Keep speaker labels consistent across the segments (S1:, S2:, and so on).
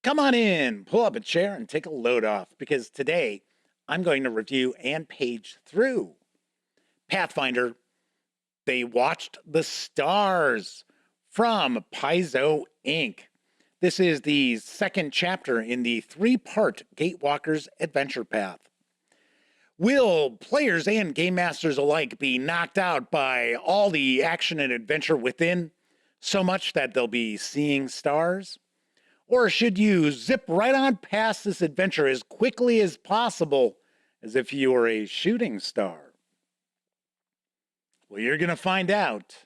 S1: Come on in, pull up a chair, and take a load off because today I'm going to review and page through Pathfinder. They watched the stars from Paizo Inc. This is the second chapter in the three-part Gatewalkers adventure path. Will players and game masters alike be knocked out by all the action and adventure within, so much that they'll be seeing stars? Or should you zip right on past this adventure as quickly as possible, as if you were a shooting star? Well, you're going to find out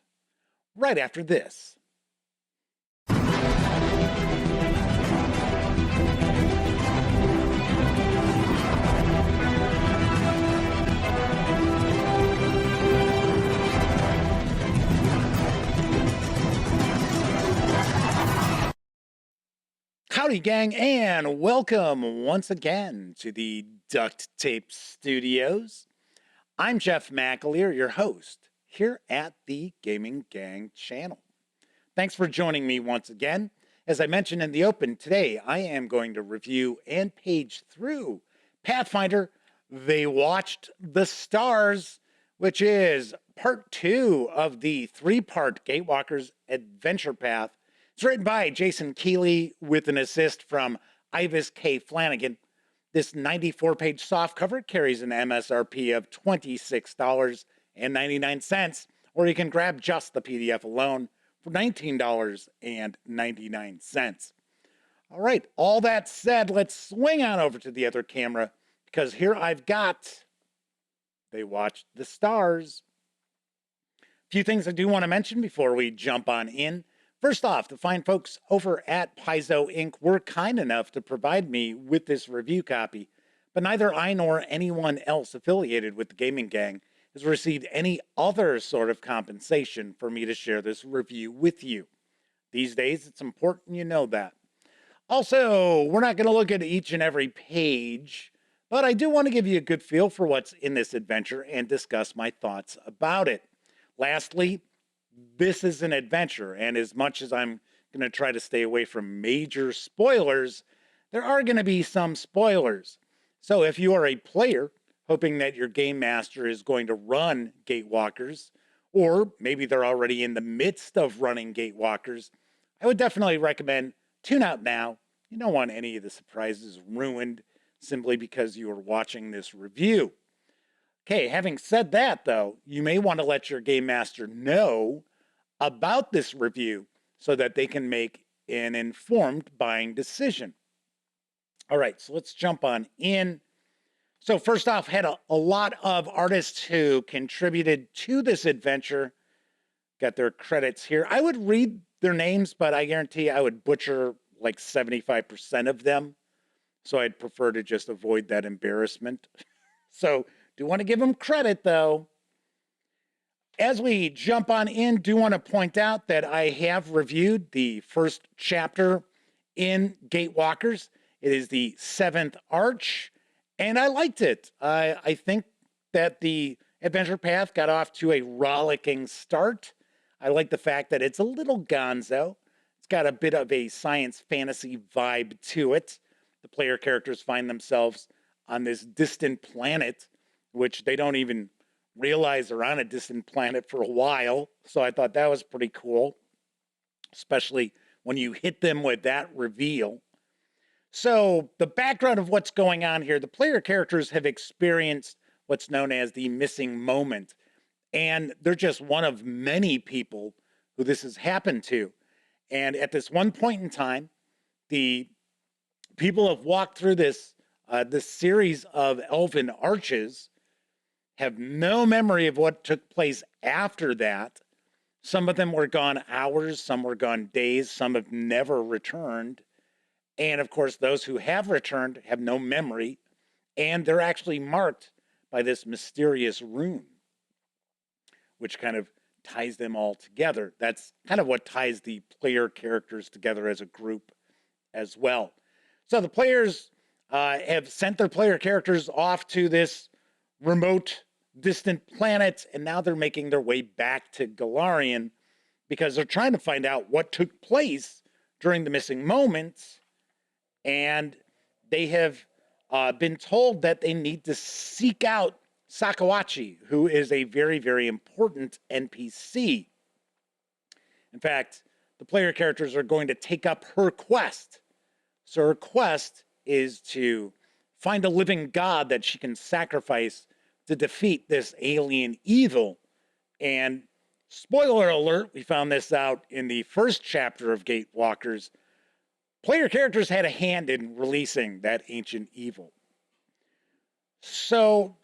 S1: right after this. Howdy, gang, and welcome once again to the Duct Tape Studios. I'm Jeff McAleer, your host, here at the Gaming Gang channel. Thanks for joining me once again. As I mentioned in the open, today I am going to review and page through Pathfinder, They Watched the Stars, which is part 2 of the 3-part Gatewalkers adventure path. It's written by Jason Keeley with an assist from Ivis K. Flanagan. This 94-page softcover carries an MSRP of $26.99, or you can grab just the PDF alone for $19.99. All right, all that said, let's swing on over to the other camera, because here I've got They Watched the Stars. A few things I do want to mention before we jump on in. First off, the fine folks over at Paizo Inc. were kind enough to provide me with this review copy, but neither I nor anyone else affiliated with the Gaming Gang has received any other sort of compensation for me to share this review with you. These days, it's important you know that. Also, we're not going to look at each and every page, but I do want to give you a good feel for what's in this adventure and discuss my thoughts about it. Lastly, this is an adventure, and as much as I'm going to try to stay away from major spoilers, there are going to be some spoilers. So if you are a player hoping that your game master is going to run Gatewalkers, or maybe they're already in the midst of running Gatewalkers, I would definitely recommend tune out now. You don't want any of the surprises ruined simply because you are watching this review. Okay, having said that, though, you may want to let your game master know about this review so that they can make an informed buying decision. All right, so let's jump on in. So first off, had a lot of artists who contributed to this adventure. Got their credits here. I would read their names, but I guarantee I would butcher like 75% of them. So I'd prefer to just avoid that embarrassment. So do want to give them credit, though. As we jump on in, do want to point out that I have reviewed the first chapter in Gatewalkers. It is the 7th Arch, and I liked it. I think that the adventure path got off to a rollicking start. I like the fact that it's a little gonzo. It's got a bit of a science fantasy vibe to it. The player characters find themselves on this distant planet, which they don't even realize they're on a distant planet for a while. So I thought that was pretty cool, especially when you hit them with that reveal. So the background of what's going on here, the player characters have experienced what's known as the missing moment. And they're just one of many people who this has happened to. And at this one point in time, the people have walked through this series of elven arches, have no memory of what took place after that. Some of them were gone hours, some were gone days, some have never returned. And of course, those who have returned have no memory, and they're actually marked by this mysterious rune, which kind of ties them all together. That's kind of what ties the player characters together as a group as well. So the players have sent their player characters off to this remote, distant planet, and now they're making their way back to Galarian because they're trying to find out what took place during the missing moments and they have been told that they need to seek out Sakawachi, who is a very, very important NPC. In fact, the player characters are going to take up her quest. So her quest is to find a living god that she can sacrifice to defeat this alien evil. And spoiler alert, we found this out in the first chapter of Gatewalkers. Player characters had a hand in releasing that ancient evil. So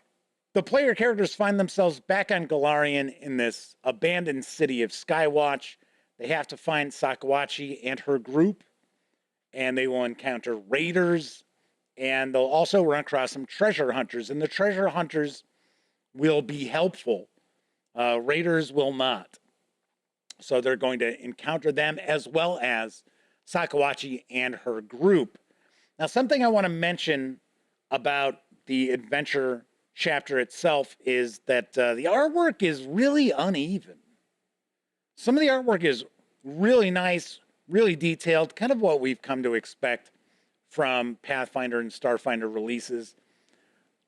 S1: the player characters find themselves back on Galarian in this abandoned city of Skywatch. They have to find Sakawachi and her group, and they will encounter raiders, and they'll also run across some treasure hunters, and the treasure hunters will be helpful. Raiders will not. So they're going to encounter them as well as Sakawachi and her group. Now, something I want to mention about the adventure chapter itself is that the artwork is really uneven. Some of the artwork is really nice, really detailed, kind of what we've come to expect from Pathfinder and Starfinder releases.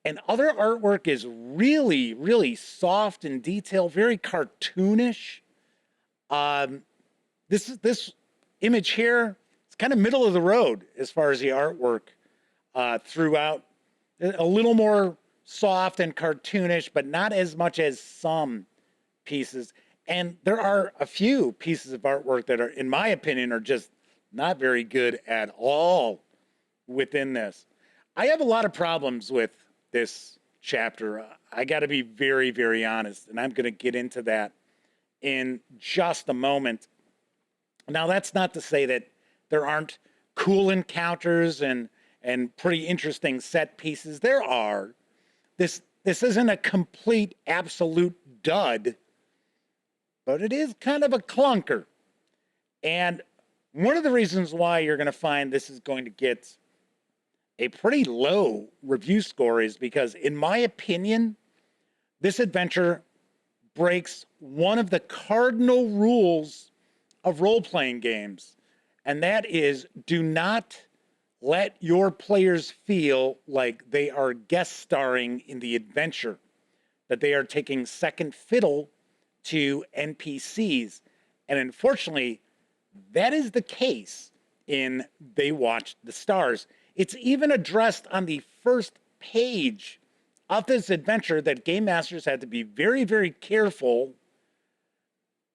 S1: And other artwork is really, really soft and detailed, very cartoonish. This image here, it's kind of middle of the road as far as the artwork throughout. A little more soft and cartoonish, but not as much as some pieces. And there are a few pieces of artwork that are, in my opinion, are just not very good at all within this. I have a lot of problems with this chapter. I got to be very, very honest, and I'm going to get into that in just a moment. Now, that's not to say that there aren't cool encounters and pretty interesting set pieces. There are. This isn't a complete, absolute dud, but it is kind of a clunker. And one of the reasons why you're going to find this is going to get a pretty low review score is because, in my opinion, this adventure breaks one of the cardinal rules of role-playing games, and that is do not let your players feel like they are guest starring in the adventure, that they are taking second fiddle to NPCs. And unfortunately, that is the case in They Watched the Stars. It's even addressed on the first page of this adventure that game masters had to be very, very careful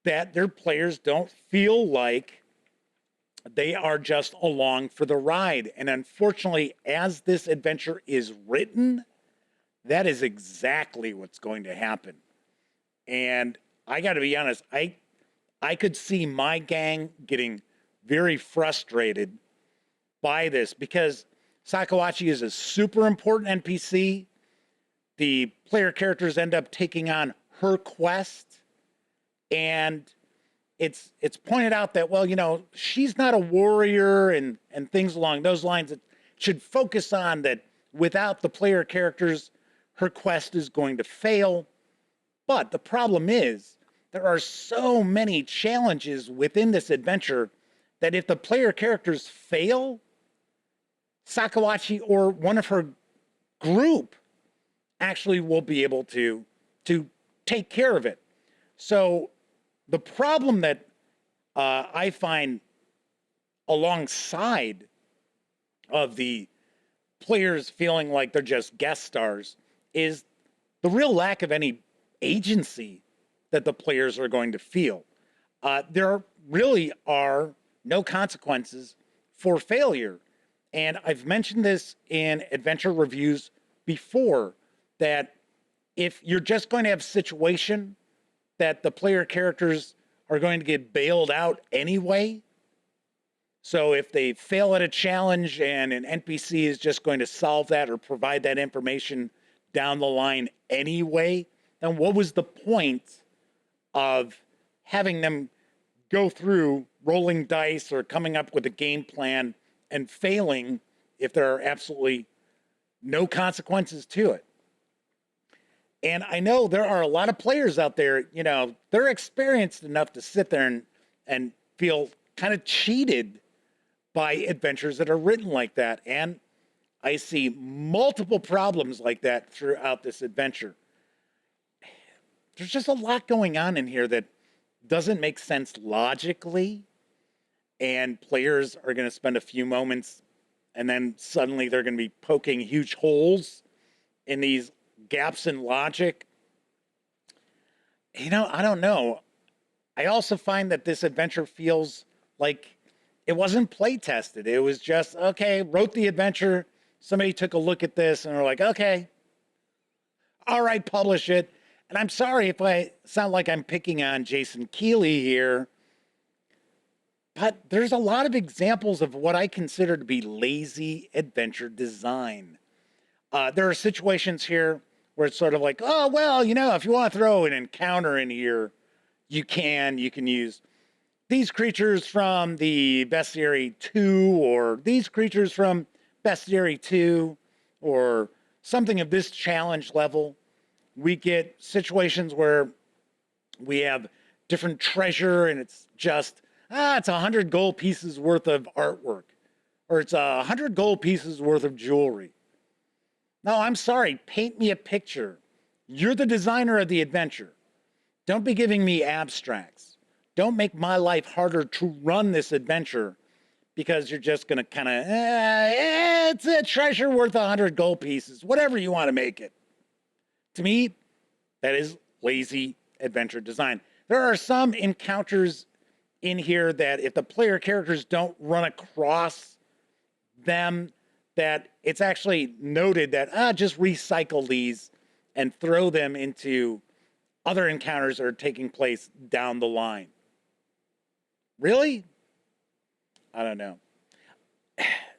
S1: that their players don't feel like they are just along for the ride. And unfortunately, as this adventure is written, that is exactly what's going to happen. And I got to be honest, I could see my gang getting very frustrated by this because Sakawachi is a super important NPC. The player characters end up taking on her quest, and it's pointed out that, well, you know, she's not a warrior and things along those lines. It should focus on that without the player characters, her quest is going to fail. But the problem is there are so many challenges within this adventure that if the player characters fail, Sakawachi or one of her group actually will be able to take care of it. So the problem that I find alongside of the players feeling like they're just guest stars is the real lack of any agency that the players are going to feel. There really are no consequences for failure. And I've mentioned this in adventure reviews before, that if you're just going to have a situation that the player characters are going to get bailed out anyway, so if they fail at a challenge and an NPC is just going to solve that or provide that information down the line anyway, then what was the point of having them go through rolling dice or coming up with a game plan and failing if there are absolutely no consequences to it? And I know there are a lot of players out there, you know, they're experienced enough to sit there and feel kind of cheated by adventures that are written like that. And I see multiple problems like that throughout this adventure. There's just a lot going on in here that doesn't make sense logically, and players are going to spend a few moments and then suddenly they're going to be poking huge holes in these gaps in logic. I don't know. I also find that this adventure feels like it wasn't play tested. It was just, okay, wrote the adventure. Somebody took a look at this and were like, okay, all right, publish it. And I'm sorry if I sound like I'm picking on Jason Keeley here, but there's a lot of examples of what I consider to be lazy adventure design. There are situations here where it's sort of like, oh, well, if you want to throw an encounter in here, you can use these creatures from the Bestiary 2, or these creatures from Bestiary 2, or something of this challenge level. We get situations where we have different treasure and it's just, it's 100 gold pieces worth of artwork, or it's 100 gold pieces worth of jewelry. No, I'm sorry, paint me a picture. You're the designer of the adventure. Don't be giving me abstracts. Don't make my life harder to run this adventure because you're just going to kind of, it's a treasure worth 100 gold pieces, whatever you want to make it. To me, that is lazy adventure design. There are some encounters in here that if the player characters don't run across them, that it's actually noted that, just recycle these and throw them into other encounters that are taking place down the line. Really? I don't know.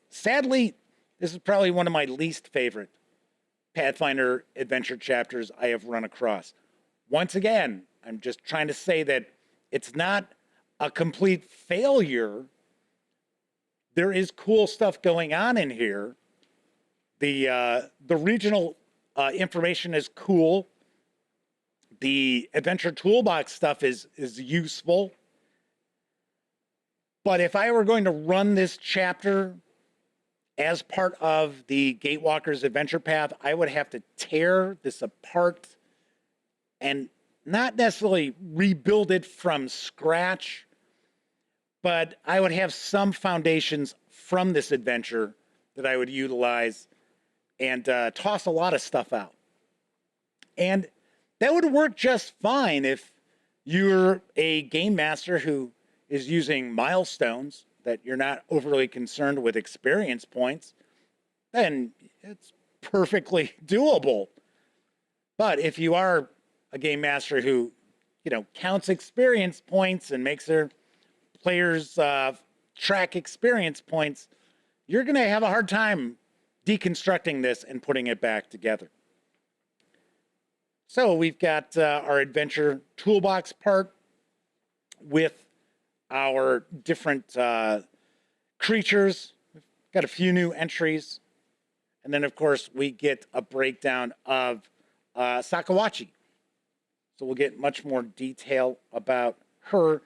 S1: Sadly, this is probably one of my least favorite Pathfinder adventure chapters I have run across. Once again, I'm just trying to say that it's not a complete failure. There is cool stuff going on in here. The regional information is cool. The adventure toolbox stuff is useful. But if I were going to run this chapter as part of the Gatewalkers adventure path, I would have to tear this apart and not necessarily rebuild it from scratch, but I would have some foundations from this adventure that I would utilize and toss a lot of stuff out. And that would work just fine if you're a game master who is using milestones, that you're not overly concerned with experience points, then it's perfectly doable. But if you are a game master who, counts experience points and makes their players track experience points, you're going to have a hard time deconstructing this and putting it back together. So we've got our adventure toolbox part with our different creatures. We've got a few new entries. And then, of course, we get a breakdown of Sakawachi. So we'll get much more detail about her.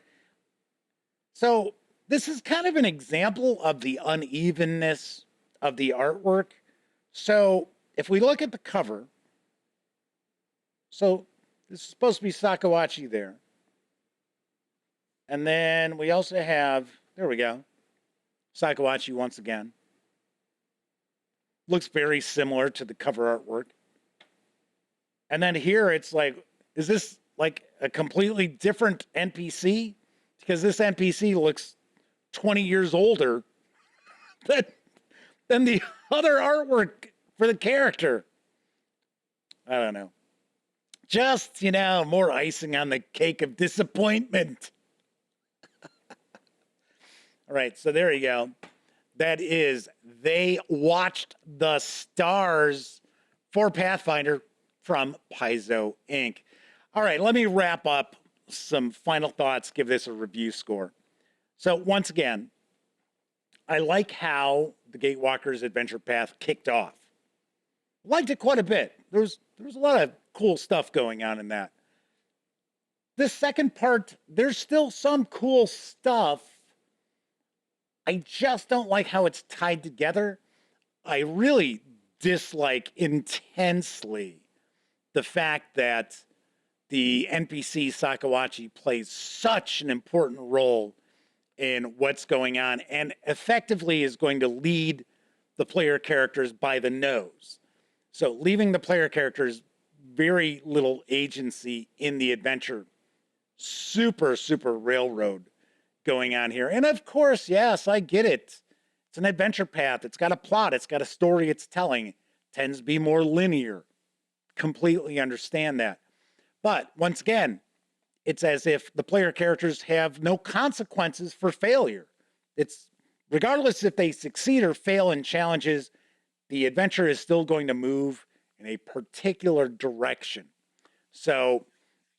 S1: So this is kind of an example of the unevenness of the artwork. So if we look at the cover, so this is supposed to be Sakawachi there. And then we also have, there we go, Sakawachi once again. Looks very similar to the cover artwork. And then here it's like, is this like a completely different NPC? Because this NPC looks 20 years older than the other artwork for the character. I don't know. Just, more icing on the cake of disappointment. All right, so there you go. That is They Watched the Stars for Pathfinder from Paizo Inc. All right, let me wrap up some final thoughts, give this a review score. So once again, I like how the Gatewalkers adventure path kicked off. Liked it quite a bit. There was a lot of cool stuff going on in that. This second part, there's still some cool stuff, I just don't like how it's tied together. I really dislike intensely the fact that the NPC Sakawachi plays such an important role in what's going on and effectively is going to lead the player characters by the nose. So leaving the player characters very little agency in the adventure. Super, super railroad going on here. And of course, yes, I get it. It's an adventure path. It's got a plot. It's got a story it's telling. It tends to be more linear. Completely understand that. But once again, it's as if the player characters have no consequences for failure. It's regardless if they succeed or fail in challenges, the adventure is still going to move in a particular direction. So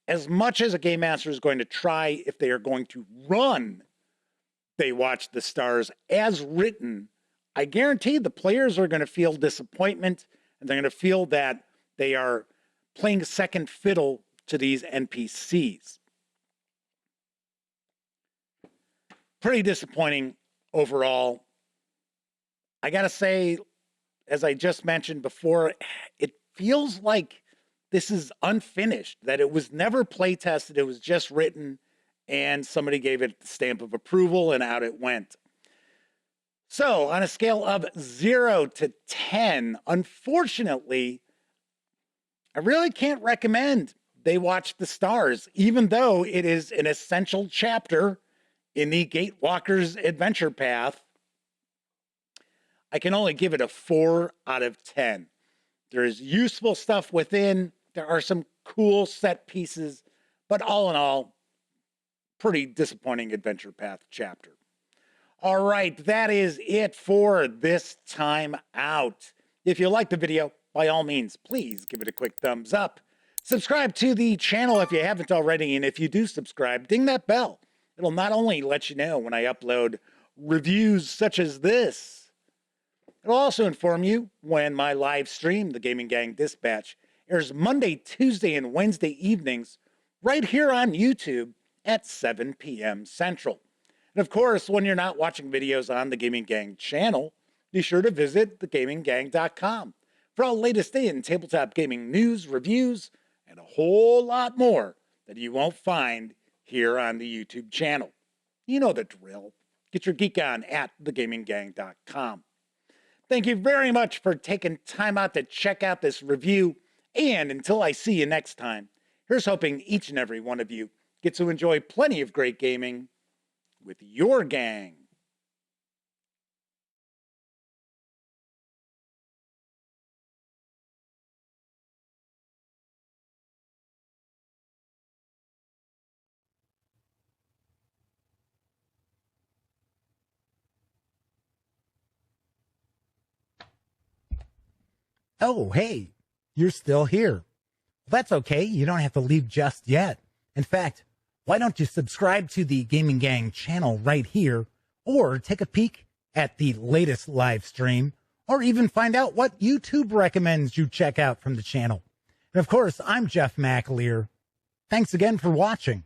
S1: as much as a game master is going to try, if they are going to run They Watch the Stars as written, I guarantee the players are going to feel disappointment and they're going to feel that they are playing second fiddle to these NPCs. Pretty disappointing overall. I gotta say, as I just mentioned before, it feels like this is unfinished, that it was never play tested, it was just written, and somebody gave it the stamp of approval and out it went. So on a scale of 0 to 10, unfortunately, I really can't recommend They Watch the Stars, even though it is an essential chapter in the Gatewalkers adventure path. I can only give it a 4 out of 10. There is useful stuff within. There are some cool set pieces, but all in all, pretty disappointing adventure path chapter. All right, that is it for this time out. If you liked the video, by all means, please give it a quick thumbs up. Subscribe to the channel if you haven't already, and if you do subscribe, ding that bell. It'll not only let you know when I upload reviews such as this, it'll also inform you when my live stream, the Gaming Gang Dispatch, airs Monday, Tuesday, and Wednesday evenings right here on YouTube at 7 p.m. Central. And of course, when you're not watching videos on the Gaming Gang channel, be sure to visit thegaminggang.com for all latest in tabletop gaming news, reviews, and a whole lot more that you won't find here on the YouTube channel. You know the drill. Get your geek on at thegaminggang.com. Thank you very much for taking time out to check out this review. And until I see you next time, here's hoping each and every one of you gets to enjoy plenty of great gaming with your gang.
S2: Oh, hey, you're still here. That's okay. You don't have to leave just yet. In fact, why don't you subscribe to the Gaming Gang channel right here, or take a peek at the latest live stream, or even find out what YouTube recommends you check out from the channel. And of course, I'm Jeff McAleer. Thanks again for watching.